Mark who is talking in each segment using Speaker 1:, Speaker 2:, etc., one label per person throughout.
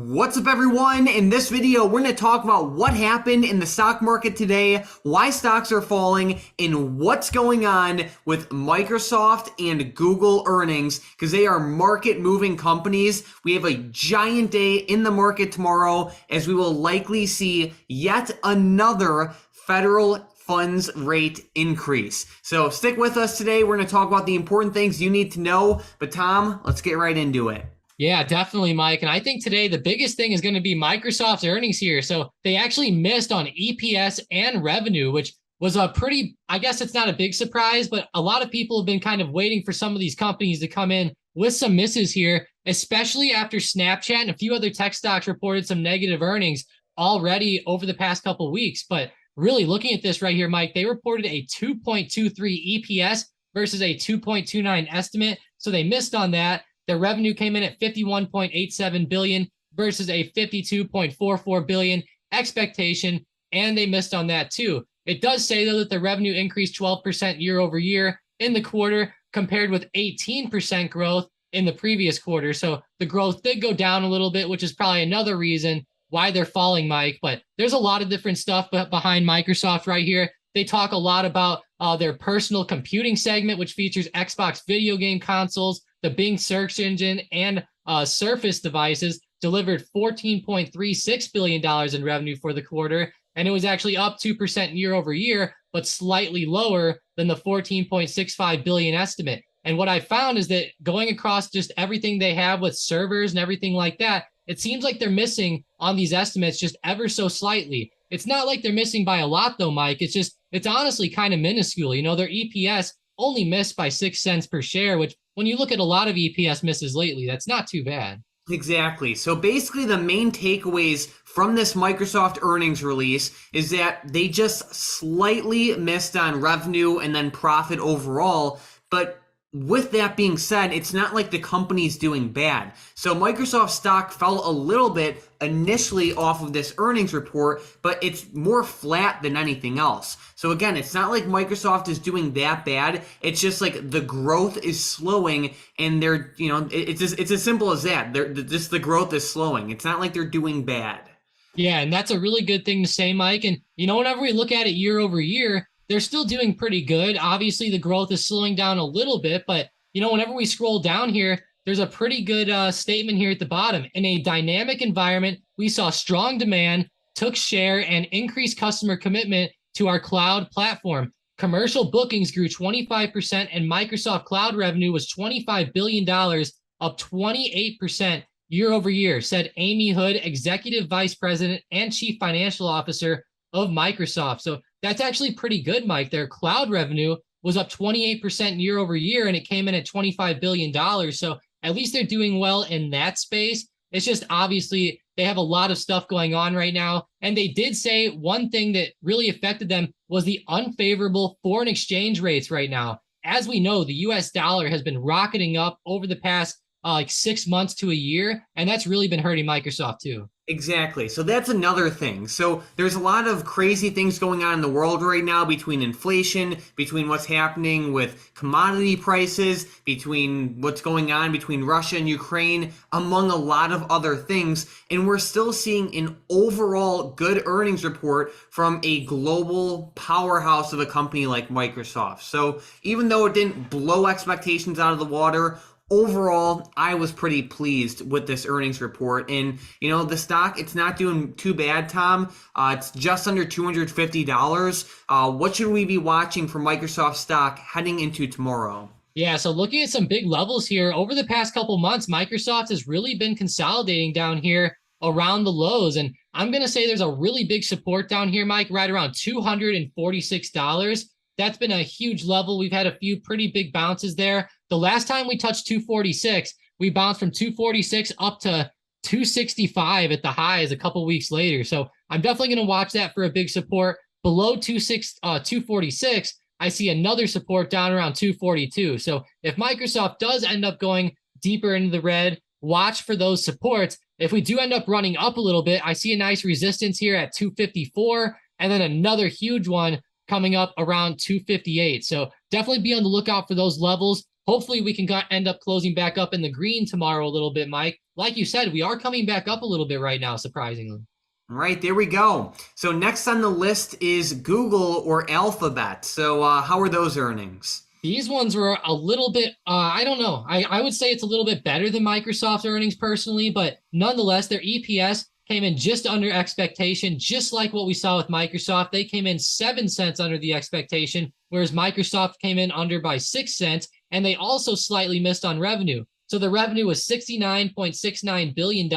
Speaker 1: What's up, everyone? In this video, we're going to talk about what happened in the stock market today, why stocks are falling, and what's going on with Microsoft and Google earnings, because they are market-moving companies. We have a giant day in the market tomorrow, as we will likely see yet another federal funds rate increase. So stick with us today. We're going to talk about the important things you need to know. But Tom, let's get right into it.
Speaker 2: Yeah, definitely, Mike. And I think today the biggest thing is going to be Microsoft's earnings here. So they actually missed on EPS and revenue, which was a pretty, I guess it's not a big surprise, but a lot of people have been kind of waiting for some of these companies to come in with some misses here, especially after Snapchat and a few other tech stocks reported some negative earnings already over the past couple of weeks. But really looking at this right here, Mike, they reported a 2.23 EPS versus a 2.29 estimate. So they missed on that. Their revenue came in at $51.87 billion versus a $52.44 billion expectation, and they missed on that too. It does say, though, that the revenue increased 12% year over year in the quarter, compared with 18% growth in the previous quarter. So the growth did go down a little bit, which is probably another reason why they're falling, Mike. But there's a lot of different stuff behind Microsoft right here. They talk a lot about their personal computing segment, which features Xbox video game consoles, the Bing search engine, and Surface devices, delivered $14.36 billion in revenue for the quarter, and it was actually up 2% year over year, but slightly lower than the $14.65 billion estimate. And what I found is that going across just everything they have with servers and everything like that, it seems like they're missing on these estimates just ever so slightly. It's not like they're missing by a lot, though, Mike. It's honestly kind of minuscule. You know, their EPS only missed by 6 cents per share, which when you look at a lot of EPS misses lately, that's not too bad.
Speaker 1: Exactly. So basically, the main takeaways from this Microsoft earnings release is that they just slightly missed on revenue and then profit overall. But with that being said, it's not like the company's doing bad. So Microsoft stock fell a little bit initially off of this earnings report, but it's more flat than anything else. So again, it's not like Microsoft is doing that bad. It's just like the growth is slowing, and they're, it's as simple as that. Just the growth is slowing. It's not like they're doing bad.
Speaker 2: Yeah, and that's a really good thing to say, Mike. And, whenever we look at it year over year, they're still doing pretty good. Obviously, the growth is slowing down a little bit, but, whenever we scroll down here, there's a pretty good statement here at the bottom. In a dynamic environment, we saw strong demand, took share, and increased customer commitment to our cloud platform. Commercial bookings grew 25%, and Microsoft Cloud revenue was $25 billion, up 28% year over year, said Amy Hood, Executive Vice President and Chief Financial Officer of Microsoft. So that's actually pretty good, Mike. Their cloud revenue was up 28% year over year, and it came in at $25 billion. So at least they're doing well in that space. It's just obviously they have a lot of stuff going on right now. And they did say one thing that really affected them was the unfavorable foreign exchange rates right now. As we know, the US dollar has been rocketing up over the past like 6 months to a year, and that's really been hurting Microsoft too.
Speaker 1: Exactly. So that's another thing. So there's a lot of crazy things going on in the world right now, between inflation, between what's happening with commodity prices, between what's going on between Russia and Ukraine, among a lot of other things. And we're still seeing an overall good earnings report from a global powerhouse of a company like Microsoft. So even though it didn't blow expectations out of the water, overall, I was pretty pleased with this earnings report. And, the stock, it's not doing too bad, Tom. It's just under $250. What should we be watching for Microsoft stock heading into tomorrow?
Speaker 2: Yeah, so looking at some big levels here, over the past couple months, Microsoft has really been consolidating down here around the lows. And I'm going to say there's a really big support down here, Mike, right around $246. That's been a huge level. We've had a few pretty big bounces there. The last time we touched 246, we bounced from 246 up to 265 at the highs a couple weeks later. So I'm definitely going to watch that for a big support. Below 246, I see another support down around 242. So if Microsoft does end up going deeper into the red, watch for those supports. If we do end up running up a little bit, I see a nice resistance here at 254, and then another huge one coming up around 258. So definitely be on the lookout for those levels. hopefully we can end up closing back up in the green tomorrow a little bit, Mike. Like you said, we are coming back up a little bit right now, surprisingly.
Speaker 1: Right, there we go. So next on the list is Google or Alphabet. So how are those earnings?
Speaker 2: These ones were a little bit, I don't know. I would say it's a little bit better than Microsoft's earnings personally, but nonetheless, their EPS came in just under expectation, just like what we saw with Microsoft. They came in 7 cents under the expectation, whereas Microsoft came in under by 6 cents, and they also slightly missed on revenue. So the revenue was $69.69 billion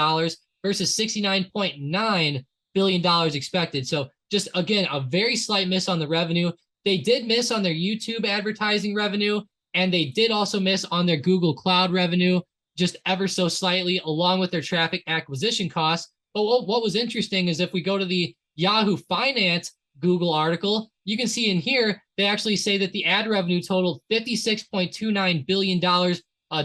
Speaker 2: versus $69.9 billion expected. So just again, a very slight miss on the revenue. They did miss on their YouTube advertising revenue, and they did also miss on their Google Cloud revenue, just ever so slightly, along with their traffic acquisition costs. But what was interesting is if we go to the Yahoo Finance Google article, you can see in here, they actually say that the ad revenue totaled $56.29 billion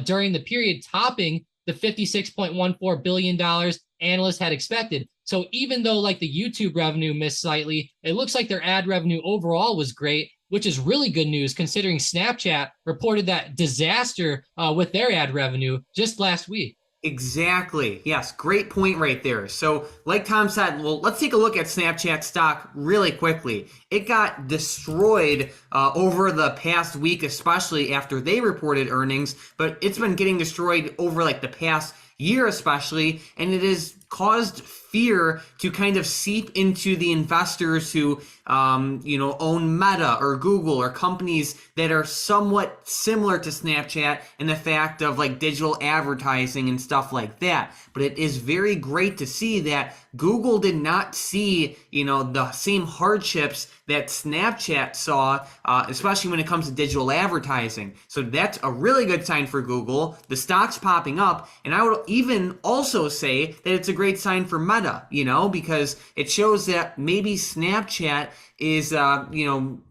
Speaker 2: during the period, topping the $56.14 billion analysts had expected. So even though like the YouTube revenue missed slightly, it looks like their ad revenue overall was great, which is really good news considering Snapchat reported that disaster with their ad revenue just last week.
Speaker 1: Exactly. Yes, great point right there. So, like Tom said, well, let's take a look at Snapchat stock really quickly. It got destroyed over the past week, especially after they reported earnings, but it's been getting destroyed over like the past year especially, and it has caused fear to kind of seep into the investors who own Meta or Google or companies that are somewhat similar to Snapchat in the fact of like digital advertising and stuff like that. But it is very great to see that Google did not see the same hardships that Snapchat saw, especially when it comes to digital advertising. So that's a really good sign for Google. The stock's popping up, and I would even also say that it's a great sign for Meta, because it shows that maybe Snapchat is,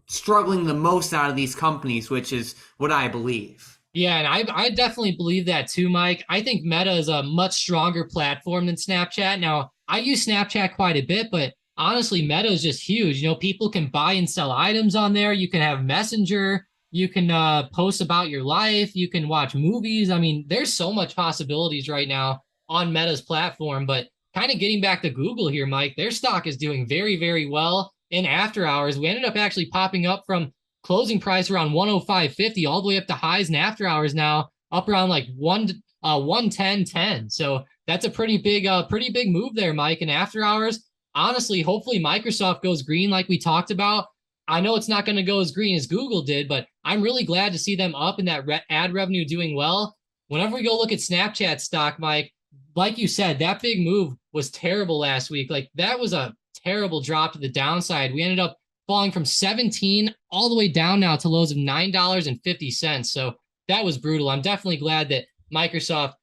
Speaker 1: struggling the most out of these companies, which is what I believe.
Speaker 2: Yeah, and I definitely believe that too, Mike. I think Meta is a much stronger platform than Snapchat. Now, I use Snapchat quite a bit, but honestly, Meta is just huge. People can buy and sell items on there. You can have Messenger. You can post about your life. You can watch movies. I mean, there's so much possibilities right now on Meta's platform. But kind of getting back to Google here, Mike, their stock is doing very, very well in after hours. We ended up actually popping up from closing price around 105.50 all the way up to highs and after hours now up around like 110.10. So that's a pretty big move there, Mike. And after hours, honestly, hopefully Microsoft goes green like we talked about. I know it's not going to go as green as Google did, but I'm really glad to see them up and that ad revenue doing well. Whenever we go look at Snapchat stock, Mike, like you said, that big move was terrible last week. Like that was a terrible drop to the downside. We ended up falling from 17 all the way down now to lows of $9.50. So that was brutal. I'm definitely glad that Microsoft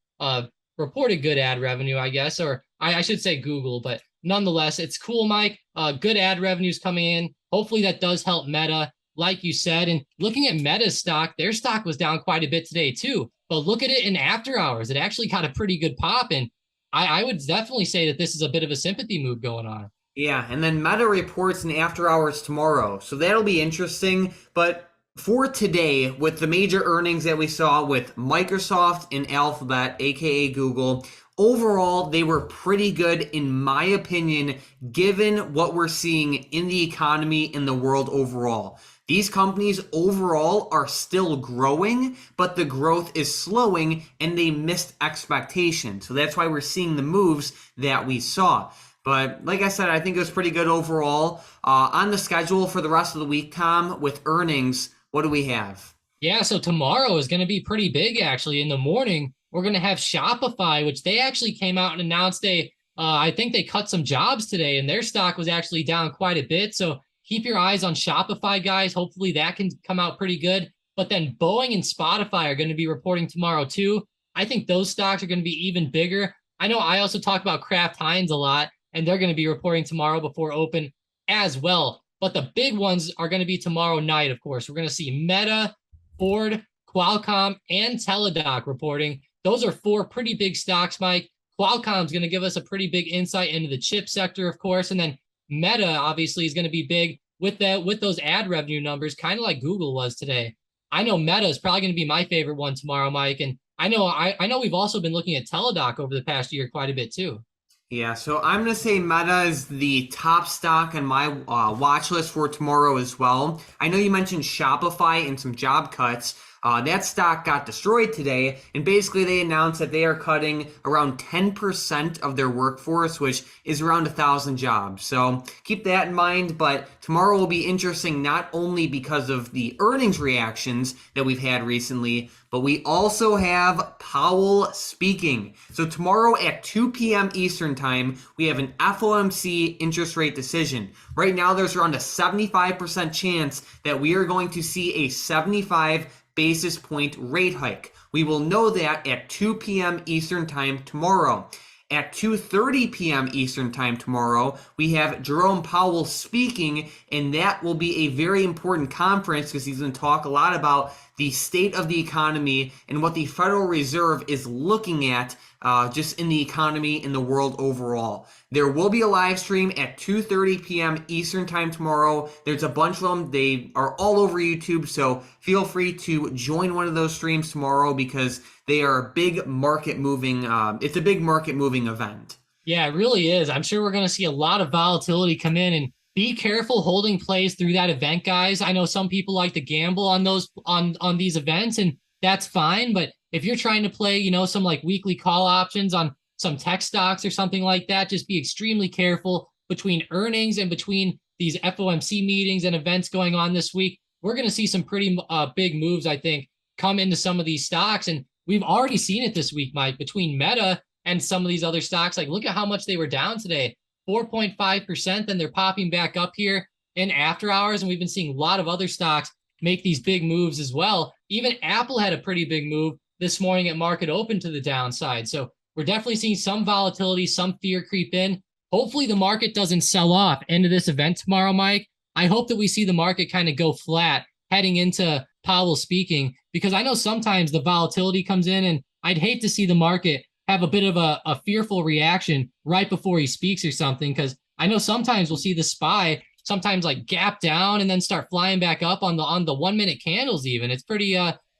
Speaker 2: reported good ad revenue, I guess, or I should say Google, but nonetheless, it's cool, Mike. Good ad revenues coming in. Hopefully that does help Meta, like you said. And looking at Meta's stock, their stock was down quite a bit today too. But look at it in after hours. It actually got a pretty good pop. And I would definitely say that this is a bit of a sympathy move going on.
Speaker 1: Yeah, and then Meta reports in after hours tomorrow. So that'll be interesting. But for today, with the major earnings that we saw with Microsoft and Alphabet, aka Google, overall, they were pretty good in my opinion, given what we're seeing in the economy in the world overall. These companies overall are still growing, but the growth is slowing and they missed expectations. So that's why we're seeing the moves that we saw. But like I said, I think it was pretty good overall. On the schedule for the rest of the week, Tom, with earnings, what do we have?
Speaker 2: Yeah, so tomorrow is going to be pretty big, actually. In the morning, we're going to have Shopify, which they actually came out and announced I think they cut some jobs today, and their stock was actually down quite a bit. So keep your eyes on Shopify, guys. Hopefully that can come out pretty good. But then Boeing and Spotify are going to be reporting tomorrow, too. I think those stocks are going to be even bigger. I know I also talk about Kraft Heinz a lot, and they're going to be reporting tomorrow before open as well. But the big ones are going to be tomorrow night, of course. We're going to see Meta, Ford, Qualcomm, and Teladoc reporting. Those are four pretty big stocks, Mike. Qualcomm's going to give us a pretty big insight into the chip sector, of course. And then Meta, obviously, is going to be big with those ad revenue numbers, kind of like Google was today. I know Meta is probably going to be my favorite one tomorrow, Mike. And I know we've also been looking at Teladoc over the past year quite a bit too.
Speaker 1: Yeah, so I'm going to say Meta is the top stock on my watch list for tomorrow as well. I know you mentioned Shopify and some job cuts. That stock got destroyed today, and basically they announced that they are cutting around 10% of their workforce, which is around 1,000 jobs. So keep that in mind, but tomorrow will be interesting not only because of the earnings reactions that we've had recently, but we also have Powell speaking. So tomorrow at 2 p.m. Eastern Time, we have an FOMC interest rate decision. Right now, there's around a 75% chance that we are going to see a 75 basis point rate hike. We will know that at 2 p.m. Eastern Time tomorrow. At 2:30 p.m. Eastern Time tomorrow, we have Jerome Powell speaking, and that will be a very important conference because he's going to talk a lot about the state of the economy and what the Federal Reserve is looking at just in the economy and the world overall. There will be a live stream at 2:30 p.m. Eastern Time tomorrow. There's a bunch of them. They are all over YouTube, so feel free to join one of those streams tomorrow because they are big market moving. It's a big market moving event.
Speaker 2: Yeah, it really is. I'm sure we're going to see a lot of volatility come in, and be careful holding plays through that event, guys. I know some people like to gamble on those on these events, and that's fine. But if you're trying to play, some like weekly call options on some tech stocks or something like that, just be extremely careful between earnings and between these FOMC meetings and events going on this week. We're going to see some pretty big moves, I think, come into some of these stocks, and we've already seen it this week, Mike, between Meta and some of these other stocks. Like, look at how much they were down today, 4.5%. Then they're popping back up here in after hours. And we've been seeing a lot of other stocks make these big moves as well. Even Apple had a pretty big move this morning at market open to the downside. So we're definitely seeing some volatility, some fear creep in. Hopefully the market doesn't sell off into this event tomorrow, Mike. I hope that we see the market kind of go flat heading into Powell speaking, because I know sometimes the volatility comes in, and I'd hate to see the market have a bit of a fearful reaction right before he speaks or something, because I know sometimes we'll see the SPY sometimes like gap down and then start flying back up on the 1 minute candles even. It's pretty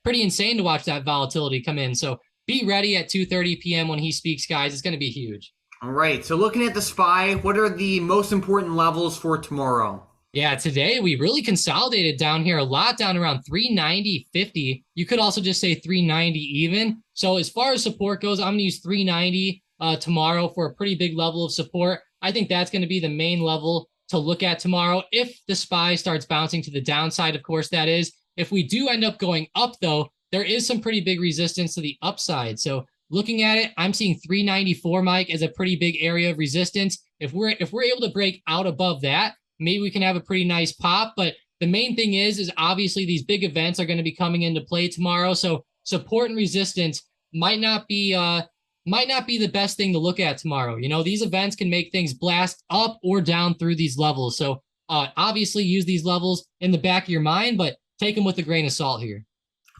Speaker 2: insane to watch that volatility come in. So be ready at 2:30 p.m. when he speaks, guys. It's going to be huge.
Speaker 1: All right, so looking at the SPY, what are the most important levels for tomorrow?
Speaker 2: Yeah, today we really consolidated down here a lot, down around 390.50. You could also just say 390 even. So as far as support goes, I'm going to use 390 tomorrow for a pretty big level of support. I think that's going to be the main level to look at tomorrow. If the SPY starts bouncing to the downside, of course, that is. If we do end up going up, though, there is some pretty big resistance to the upside. So looking at it, I'm seeing 394, Mike, as a pretty big area of resistance. If we're able to break out above that, maybe we can have a pretty nice pop. But the main thing is obviously these big events are going to be coming into play tomorrow. So support and resistance might not be the best thing to look at tomorrow. These events can make things blast up or down through these levels. So obviously use these levels in the back of your mind, but take them with a grain of salt here.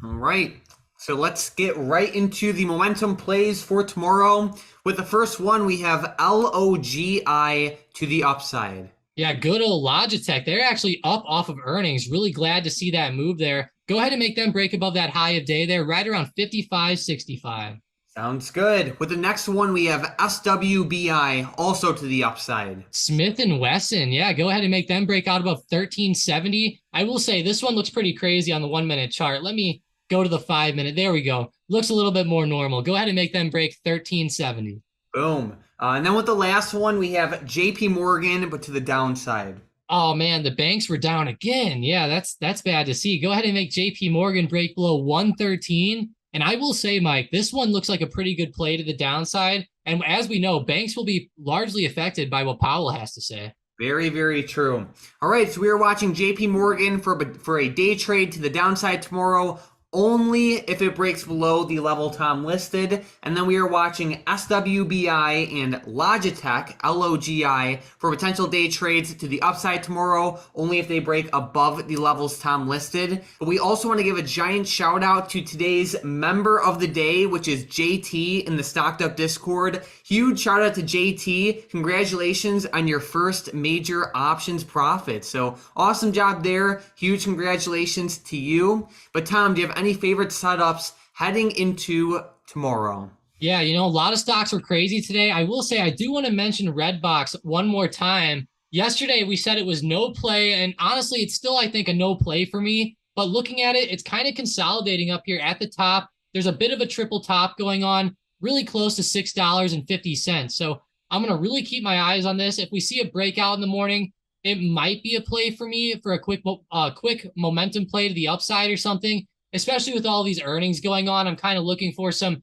Speaker 1: All right. So let's get right into the momentum plays for tomorrow. With the first one, we have LOGI to the upside.
Speaker 2: Yeah, good old Logitech. They're actually up off of earnings. Really glad to see that move there. Go ahead and make them break above that high of day there, right around 55.65.
Speaker 1: Sounds good. With the next one, we have SWBI, also to the upside.
Speaker 2: Smith & Wesson. Yeah, go ahead and make them break out above 1370. I will say this one looks pretty crazy on the 1 minute chart. Let me go to the 5 minute. There we go. Looks a little bit more normal. Go ahead and make them break 1370.
Speaker 1: Boom. And then with the last one, we have JP Morgan, but to the downside.
Speaker 2: Oh man, the banks were down again. Yeah, that's bad to see. Go ahead and make JP Morgan break below 113. And I will say, Mike, this one looks like a pretty good play to the downside. And as we know, banks will be largely affected by what Powell has to say.
Speaker 1: Very, very true. All right, so we are watching JP Morgan for a day trade to the downside tomorrow. only if it breaks below the level Tom listed. And then we are watching SWBI and Logitech, LOGI, for potential day trades to the upside tomorrow, only if they break above the levels Tom listed. But we also want to give a giant shout out to today's member of the day, which is JT in the Stocked Up Discord. Huge shout out to JT. Congratulations on your first major options profit. So awesome job there. Huge congratulations to you. But Tom, do you have any favorite setups heading into tomorrow?
Speaker 2: Yeah, a lot of stocks were crazy today. I will say I do want to mention Redbox one more time. Yesterday we said it was no play, and honestly, it's still, I think, a no play for me. But looking at it, it's kind of consolidating up here at the top. There's a bit of a triple top going on, really close to $6.50. So I'm going to really keep my eyes on this. If we see a breakout in the morning, it might be a play for me for a quick momentum play to the upside or something, especially with all these earnings going on. I'm kind of looking for some,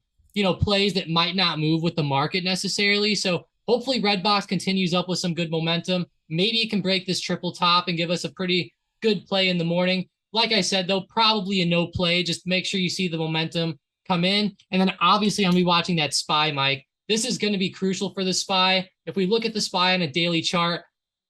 Speaker 2: plays that might not move with the market necessarily. So hopefully Redbox continues up with some good momentum. Maybe it can break this triple top and give us a pretty good play in the morning. Like I said, though, probably a no play. Just make sure you see the momentum come in. And then obviously I'm going to be watching that SPY, Mike. This is going to be crucial for the SPY. If we look at the SPY on a daily chart,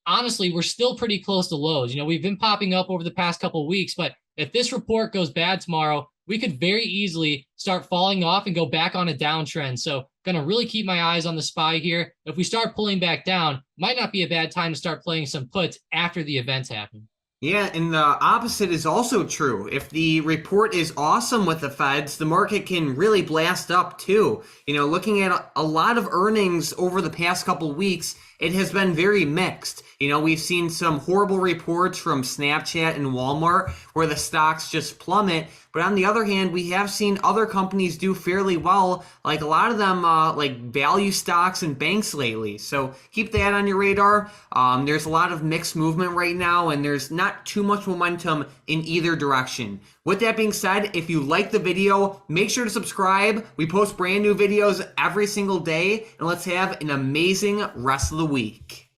Speaker 2: honestly, we're still pretty close to lows. We've been popping up over the past couple of weeks, but if this report goes bad tomorrow, we could very easily start falling off and go back on a downtrend. So going to really keep my eyes on the SPY here. If we start pulling back down, might not be a bad time to start playing some puts after the events happen.
Speaker 1: Yeah, and the opposite is also true. If the report is awesome with the Feds, the market can really blast up too. Looking at a lot of earnings over the past couple weeks, it has been very mixed. We've seen some horrible reports from Snapchat and Walmart where the stocks just plummet. But on the other hand, we have seen other companies do fairly well, like a lot of them like value stocks and banks lately. So keep that on your radar. There's a lot of mixed movement right now, and there's not too much momentum in either direction. With that being said, if you like the video, make sure to subscribe. We post brand new videos every single day, and let's have an amazing rest of the week.